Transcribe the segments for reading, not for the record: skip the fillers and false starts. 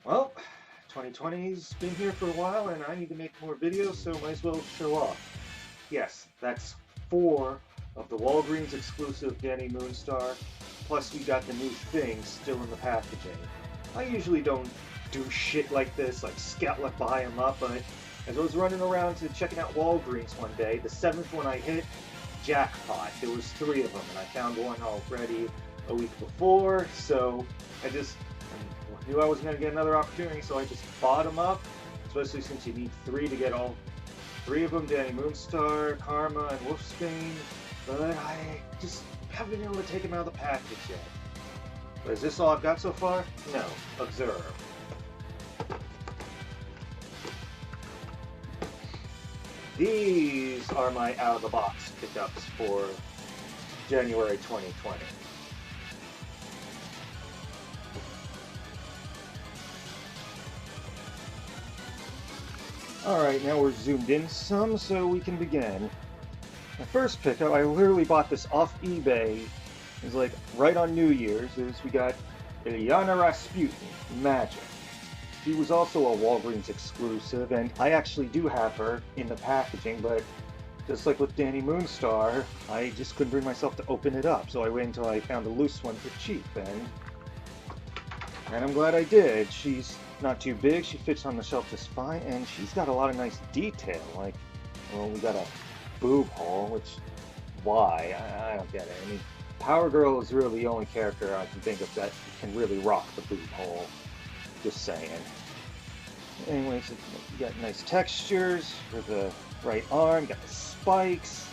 Well, 2020's been here for a while and I need to make more videos, so might as well show off. Yes, that's 4 of the Walgreens exclusive Danny Moonstar, plus we got the new thing still in the packaging. I usually don't do shit like this, like scout like buy them up, but as I was running around to checking out Walgreens one day, the 7th one I hit, jackpot. There was 3 of them, and I found one already a week before, so I knew I wasn't going to get another opportunity, so I just bought them up, especially since you need 3 to get all 3 of them, Danny Moonstar, Karma, and Wolfsbane, but I just haven't been able to take them out of the package yet. But is this all I've got so far? No. Observe. These are my out-of-the-box pickups for January 2020. Alright, now we're zoomed in some so we can begin. My first pickup, I literally bought this off eBay. It was like right on New Year's. We got Ilyana Rasputin, Magic. She was also a Walgreens exclusive, and I actually do have her in the packaging, but just like with Danny Moonstar, I just couldn't bring myself to open it up, so I waited until I found a loose one for cheap, and I'm glad I did. She's not too big, she fits on the shelf just fine, and she's got a lot of nice detail, like, well, we got a boob hole, which, why? I don't get it. I mean, Power Girl is really the only character I can think of that can really rock the boob hole. Just saying. Anyways, you got nice textures for the right arm, got the spikes,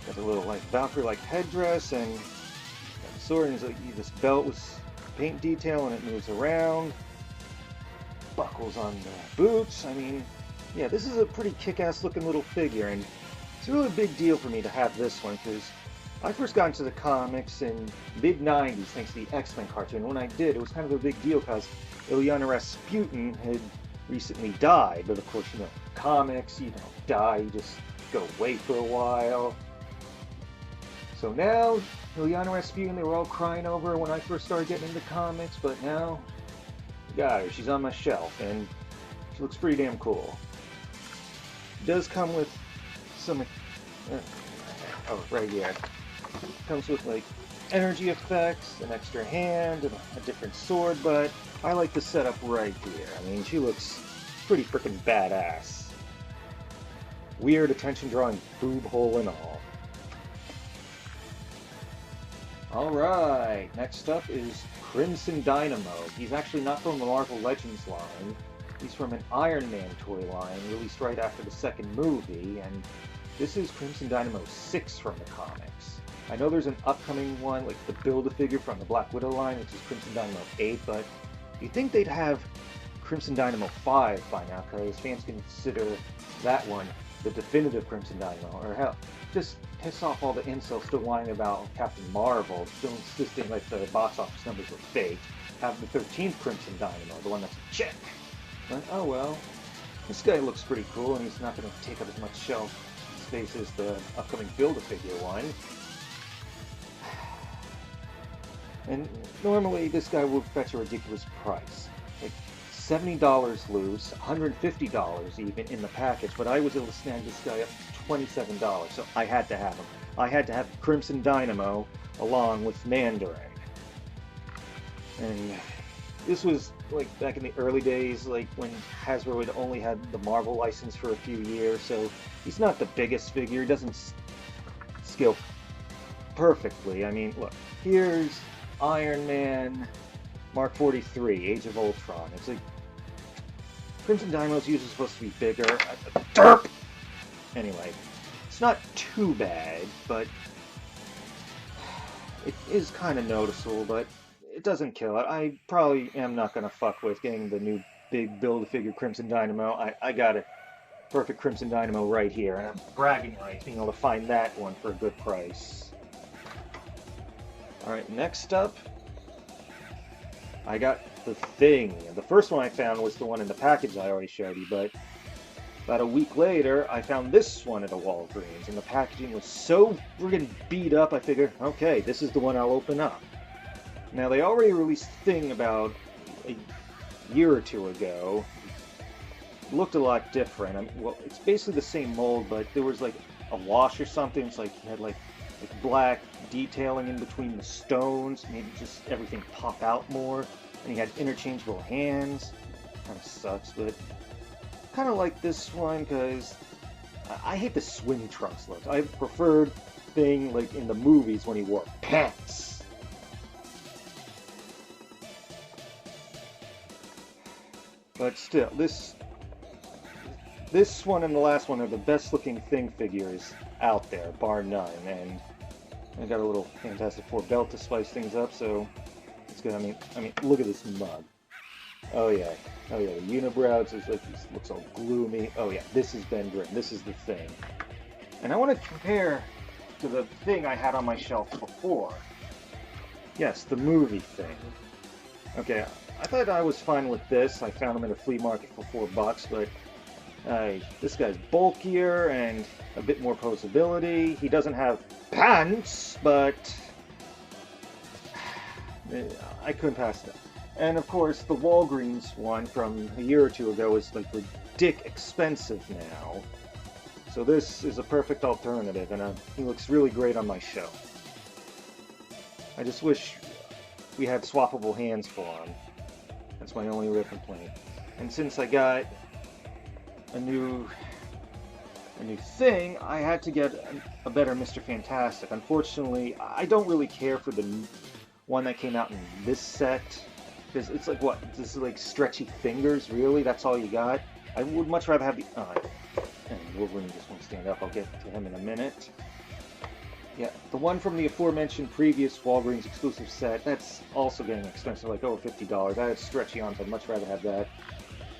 got a little like Valkyrie-like headdress, and got the sword, and like, this belt with paint detail, and it moves around. Buckles on the boots. I mean, yeah, this is a pretty kick-ass looking little figure, and it's a really big deal for me to have this one, because I first got into the comics in mid-90s thanks to the X-Men cartoon. When I did, it was kind of a big deal because Ilyana Rasputin had recently died, but of course, you know, comics, you don't die, you just go away for a while. So now, Ilyana Rasputin, they were all crying over her when I first started getting into comics, but now, got her, she's on my shelf, and she looks pretty damn cool. It does come with some, oh, right here. It comes with like energy effects, an extra hand, and a different sword, but I like the setup right here. I mean, she looks pretty freaking badass. Weird attention-drawing boob hole and all. Alright, next up is Crimson Dynamo. He's actually not from the Marvel Legends line. He's from an Iron Man toy line released right after the second movie, and this is Crimson Dynamo 6 from the comics. I know there's an upcoming one, like the Build-A-Figure from the Black Widow line, which is Crimson Dynamo 8, but you'd think they'd have Crimson Dynamo 5 by now, because fans consider that one the definitive Crimson Dynamo, or hell, just piss off all the incels still lying about Captain Marvel, still insisting like the box office numbers were fake, have the 13th Crimson Dynamo, the one that's a chick. But, oh well, this guy looks pretty cool, and he's not going to take up as much shelf space as the upcoming Build-A-Figure one. And normally this guy would fetch a ridiculous price, like $70 loose, $150 even in the package, but I was able to snag this guy up to $27, so I had to have him. I had to have Crimson Dynamo along with Mandarin. And this was like back in the early days, like when Hasbro had only had the Marvel license for a few years, so he's not the biggest figure, he doesn't scale perfectly. I mean, look, here's Iron Man Mark 43, Age of Ultron. It's like Crimson Dynamo's usually supposed to be bigger. Derp! Anyway, it's not too bad, but it is kind of noticeable, but it doesn't kill it. I probably am not going to fuck with getting the new big Build-A-Figure Crimson Dynamo. I got a perfect Crimson Dynamo right here, and I'm bragging rights being able to find that one for a good price. Alright, next up, I got the Thing. The first one I found was the one in the package I already showed you, but about a week later, I found this one at a Walgreens, and the packaging was so friggin' beat up, I figured, okay, this is the one I'll open up. Now, they already released Thing about a year or two ago. It looked a lot different. I mean, well, it's basically the same mold, but there was like a wash or something. It's like he had like black detailing in between the stones, made just everything pop out more. And he had interchangeable hands. Kind of sucks, but kind of like this one because I hate the swim trunks look. I preferred thing like in the movies when he wore pants. But still, this one and the last one are the best looking Thing figures out there, bar none. And I got a little Fantastic Four belt to spice things up, so it's good. I mean, look at this mug. Oh yeah, the unibrow is like looks all gloomy. Oh yeah, this is Ben Grimm. This is the Thing, and I want to compare to the Thing I had on my shelf before. Yes, the movie Thing. Okay, I thought I was fine with this. I found him at a flea market for $4, but this guy's bulkier and a bit more posability. He doesn't have pants, but I couldn't pass that. And of course, the Walgreens one from a year or two ago is like ridiculous expensive now. So this is a perfect alternative, and he looks really great on my show. I just wish we had swappable hands for him. That's my only real complaint. And since I got a new Thing, I had to get a better Mr. Fantastic. Unfortunately, I don't really care for the one that came out in this set. Because it's like, what? This is like stretchy fingers, really? That's all you got? I would much rather have the... and Wolverine just won't stand up. I'll get to him in a minute. Yeah, the one from the aforementioned previous Walgreens exclusive set, that's also getting expensive, like over $50. I have stretchy arms, I'd much rather have that.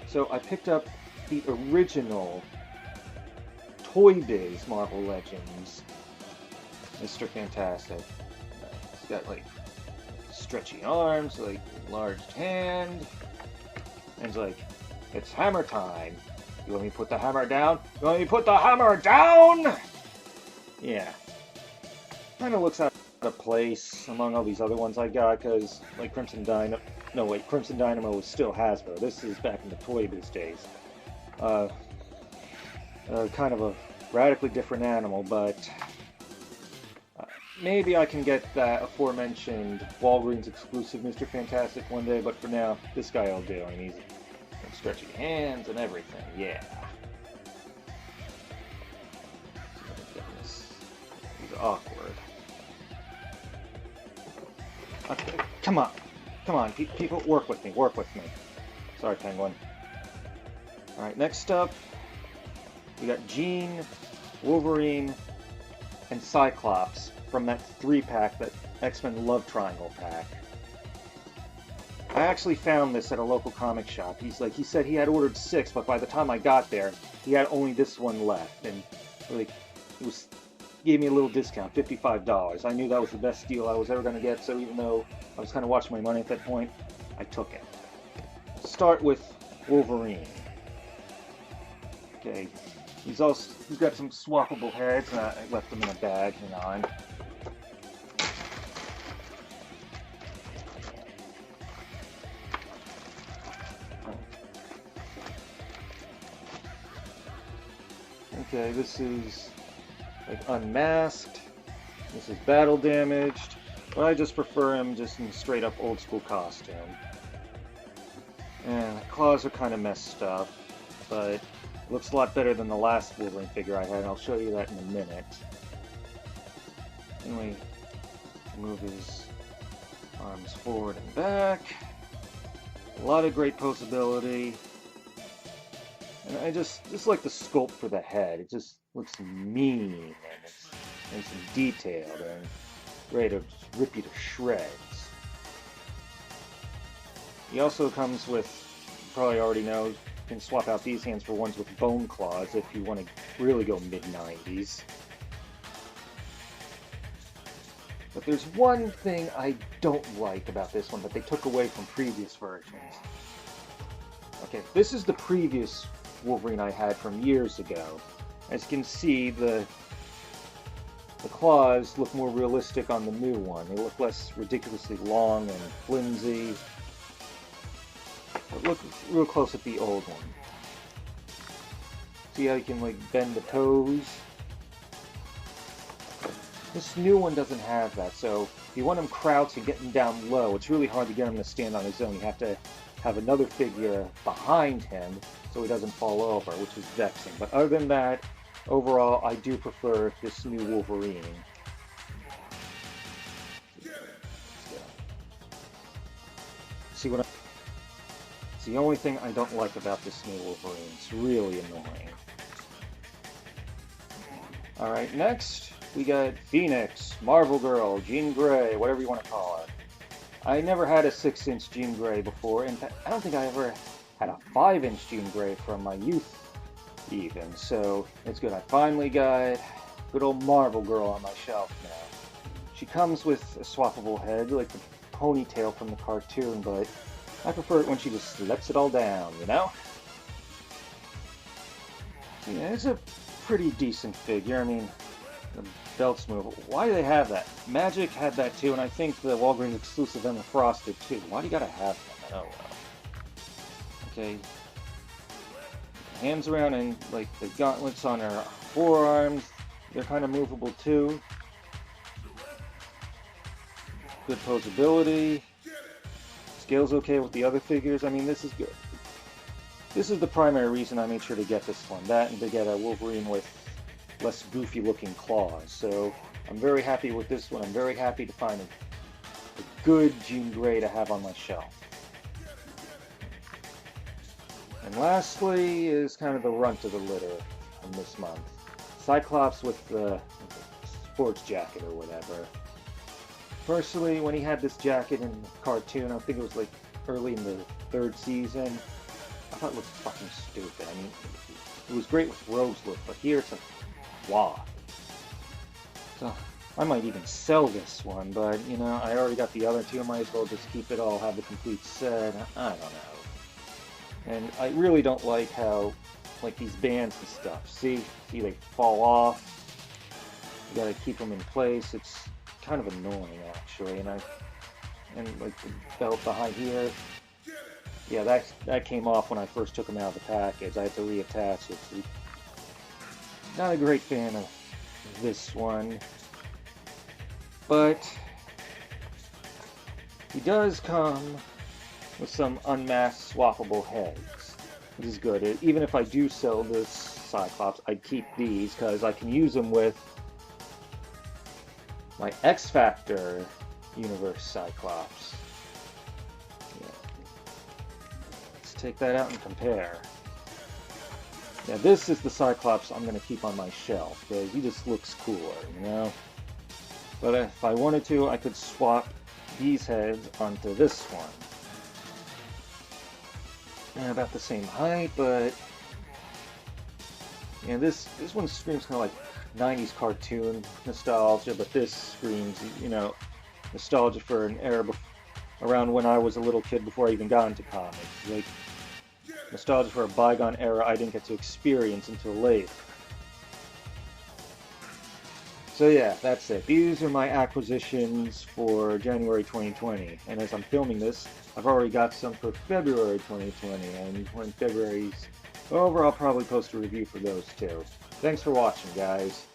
So I picked up the original Toy Biz Marvel Legends Mr. Fantastic. He's got like stretchy arms, like large hand, and it's like, it's hammer time. You want me to put the hammer down? You want me to put the hammer down? Yeah. Kind of looks out of place among all these other ones I got, because like Crimson Dynamo, no wait, Crimson Dynamo was still Hasbro. This is back in the Toy Biz days. Kind of a radically different animal, but maybe I can get that aforementioned Walgreens exclusive Mr. Fantastic one day, but for now, this guy will do. I mean, he's stretchy hands and everything, yeah. He's awkward. Okay, come on, people, work with me. Sorry, Penguin. Alright, next up, we got Jean, Wolverine, and Cyclops from that 3-pack, that X-Men Love Triangle pack. I actually found this at a local comic shop. He said he had ordered 6, but by the time I got there, he had only this one left, and really, gave me a little discount, $55. I knew that was the best deal I was ever going to get, so even though I was kind of watching my money at that point, I took it. Start with Wolverine. Okay, he's got some swappable heads. I left them in a bag. Hang on. Okay, this is like unmasked. This is battle damaged. But I just prefer him just in straight up old school costume. And the claws are kind of messed up, but it looks a lot better than the last Wolverine figure I had, and I'll show you that in a minute. Anyway, move his arms forward and back. A lot of great posability. And I just like the sculpt for the head. It just looks mean, and it's nice and detailed, and ready to rip you to shreds. He also comes with, you probably already know, you can swap out these hands for ones with bone claws if you want to really go mid-90s. But there's one thing I don't like about this one that they took away from previous versions. Okay, this is the previous Wolverine I had from years ago. As you can see, the claws look more realistic on the new one. They look less ridiculously long and flimsy. But look real close at the old one. See how you can like bend the toes? This new one doesn't have that, so if you want him crouched and getting down low, it's really hard to get him to stand on his own. You have to have another figure behind him so he doesn't fall over, which is vexing. But other than that, overall, I do prefer this new Wolverine. See what it's the only thing I don't like about this new Wolverine. It's really annoying. Alright, next we got Phoenix, Marvel Girl, Jean Grey, whatever you want to call her. I never had a 6-inch Jean Grey before. In fact, I don't think I ever had a 5-inch Jean Grey from my youth even. So it's good. I finally got good old Marvel Girl on my shelf now. She comes with a swappable head, like the ponytail from the cartoon, but I prefer it when she just lets it all down, you know? Yeah, it's a pretty decent figure. I mean, the belt's movable. Why do they have that? Magic had that too, and I think the Walgreens exclusive Emma Frost did too. Why do you gotta have that? Oh well. Okay. Hands around, and like the gauntlets on her forearms, they're kind of movable too. Good posability. Scale's okay with the other figures. I mean, this is good. This is the primary reason I made sure to get this one. That and to get a Wolverine with less goofy looking claws. So I'm very happy with this one. I'm very happy to find a good Jean Grey to have on my shelf. And lastly is kind of the runt of the litter from this month. Cyclops with the sports jacket or whatever. Personally, when he had this jacket in the cartoon, I think it was like early in the 3rd season, I thought it looked fucking stupid. I mean, it was great with Rogue's look, but here it's a why? So I might even sell this one, but you know, I already got the other two. I might as well just keep it all, have the complete set. I don't know. And I really don't like how, like these bands and stuff. See they fall off. You gotta keep them in place. It's kind of annoying actually. And like the belt behind here. Yeah, that came off when I first took them out of the package. I had to reattach it. So, not a great fan of this one, but he does come with some unmasked swappable heads, which is good. Even if I do sell this Cyclops, I'd keep these because I can use them with my X Factor universe Cyclops. Take that out and compare. Yeah, this is the Cyclops I'm going to keep on my shelf because he just looks cooler, you know? But if I wanted to, I could swap these heads onto this one. And about the same height, but yeah, this one screams kind of like 90s cartoon nostalgia, but this screams, you know, nostalgia for an era around when I was a little kid before I even got into comics. Like, nostalgia for a bygone era I didn't get to experience until later. So yeah, that's it. These are my acquisitions for January 2020. And as I'm filming this, I've already got some for February 2020. And when February's over, I'll probably post a review for those too. Thanks for watching, guys.